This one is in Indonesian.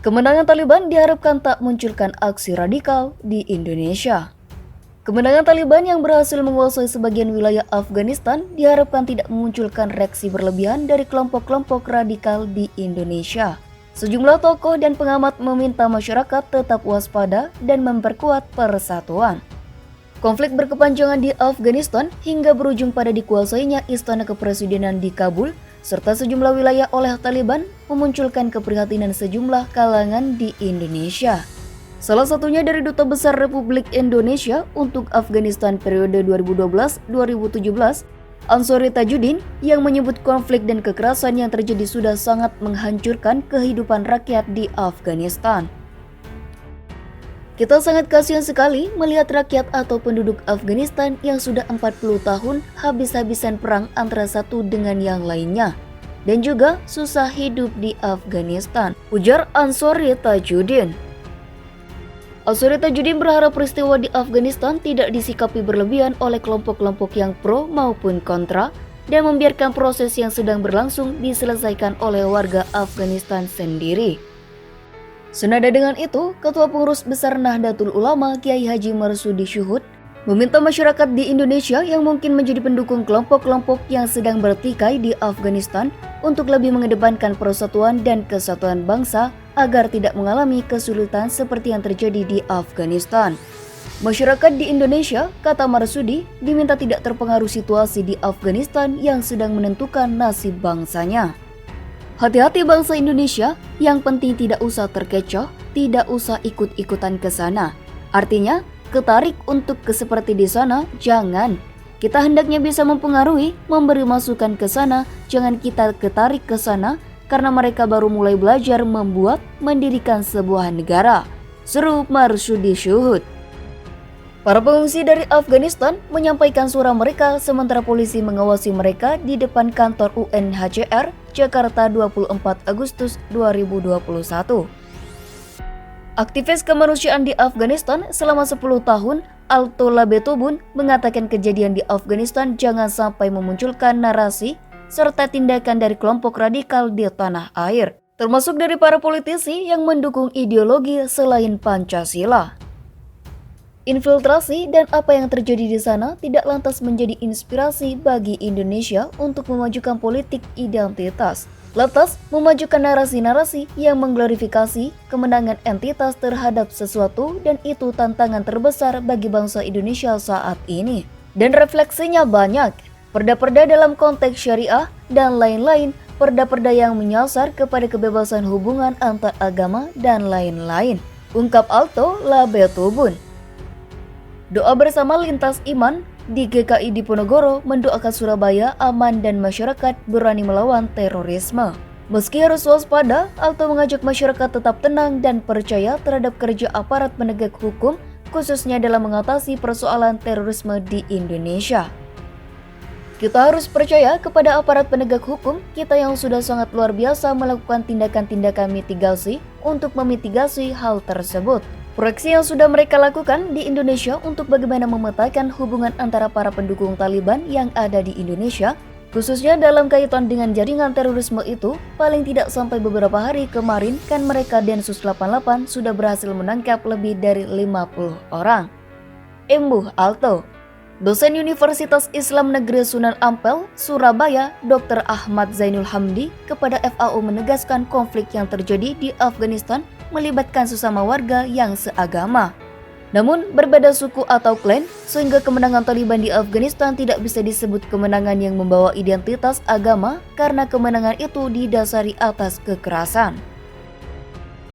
Kemenangan Taliban diharapkan tak munculkan aksi radikal di Indonesia. Kemenangan Taliban yang berhasil menguasai sebagian wilayah Afghanistan diharapkan tidak memunculkan reaksi berlebihan dari kelompok-kelompok radikal di Indonesia. Sejumlah tokoh dan pengamat meminta masyarakat tetap waspada dan memperkuat persatuan. Konflik berkepanjangan di Afghanistan hingga berujung pada dikuasainya Istana Kepresidenan di Kabul serta sejumlah wilayah oleh Taliban memunculkan keprihatinan sejumlah kalangan di Indonesia. Salah satunya dari Duta Besar Republik Indonesia untuk Afghanistan periode 2012-2017, Ansori Tajuddin, yang menyebut konflik dan kekerasan yang terjadi sudah sangat menghancurkan kehidupan rakyat di Afghanistan. Kita sangat kasihan sekali melihat rakyat atau penduduk Afghanistan yang sudah 40 tahun habis-habisan perang antara satu dengan yang lainnya dan juga susah hidup di Afghanistan, ujar Ansori Tajuddin. Ansori Tajuddin berharap peristiwa di Afghanistan tidak disikapi berlebihan oleh kelompok-kelompok yang pro maupun kontra dan membiarkan proses yang sedang berlangsung diselesaikan oleh warga Afghanistan sendiri. Senada dengan itu, Ketua Pengurus Besar Nahdlatul Ulama Kiai Haji Marsudi Syuhud meminta masyarakat di Indonesia yang mungkin menjadi pendukung kelompok-kelompok yang sedang bertikai di Afghanistan untuk lebih mengedepankan persatuan dan kesatuan bangsa agar tidak mengalami kesulitan seperti yang terjadi di Afghanistan. Masyarakat di Indonesia, kata Marsudi, diminta tidak terpengaruh situasi di Afghanistan yang sedang menentukan nasib bangsanya. Hati-hati bangsa Indonesia, yang penting tidak usah terkecoh, tidak usah ikut-ikutan ke sana. Artinya, ketarik untuk ke seperti di sana, jangan. Kita hendaknya bisa mempengaruhi, memberi masukan ke sana, jangan kita ketarik ke sana, karena mereka baru mulai belajar membuat, mendirikan sebuah negara. Seru Marsudi Syuhud. Para pengungsi dari Afghanistan menyampaikan suara mereka sementara polisi mengawasi mereka di depan kantor UNHCR Jakarta 24 Agustus 2021. Aktivis kemanusiaan di Afghanistan selama 10 tahun, Alto Labetobun, mengatakan kejadian di Afghanistan jangan sampai memunculkan narasi serta tindakan dari kelompok radikal di tanah air, termasuk dari para politisi yang mendukung ideologi selain Pancasila. Infiltrasi dan apa yang terjadi di sana tidak lantas menjadi inspirasi bagi Indonesia untuk memajukan politik identitas. Lantas memajukan narasi-narasi yang mengglorifikasi kemenangan entitas terhadap sesuatu, dan itu tantangan terbesar bagi bangsa Indonesia saat ini. Dan refleksinya banyak, perda-perda dalam konteks syariah dan lain-lain, perda-perda yang menyasar kepada kebebasan hubungan antar agama dan lain-lain, ungkap Alto Labetobun. Doa bersama lintas iman di GKI Diponegoro mendoakan Surabaya aman dan masyarakat berani melawan terorisme. Meski harus waspada, Alto mengajak masyarakat tetap tenang dan percaya terhadap kerja aparat penegak hukum, khususnya dalam mengatasi persoalan terorisme di Indonesia. Kita harus percaya kepada aparat penegak hukum kita yang sudah sangat luar biasa melakukan tindakan-tindakan mitigasi untuk memitigasi hal tersebut. Proyeksi yang sudah mereka lakukan di Indonesia untuk bagaimana memetakan hubungan antara para pendukung Taliban yang ada di Indonesia, khususnya dalam kaitan dengan jaringan terorisme itu, paling tidak sampai beberapa hari kemarin kan mereka Densus 88 sudah berhasil menangkap lebih dari 50 orang. Embuh Alto. Dosen Universitas Islam Negeri Sunan Ampel, Surabaya, Dr. Ahmad Zainul Hamdi, kepada FAO menegaskan konflik yang terjadi di Afghanistan melibatkan sesama warga yang seagama. Namun berbeda suku atau klan, sehingga kemenangan Taliban di Afghanistan tidak bisa disebut kemenangan yang membawa identitas agama karena kemenangan itu didasari atas kekerasan.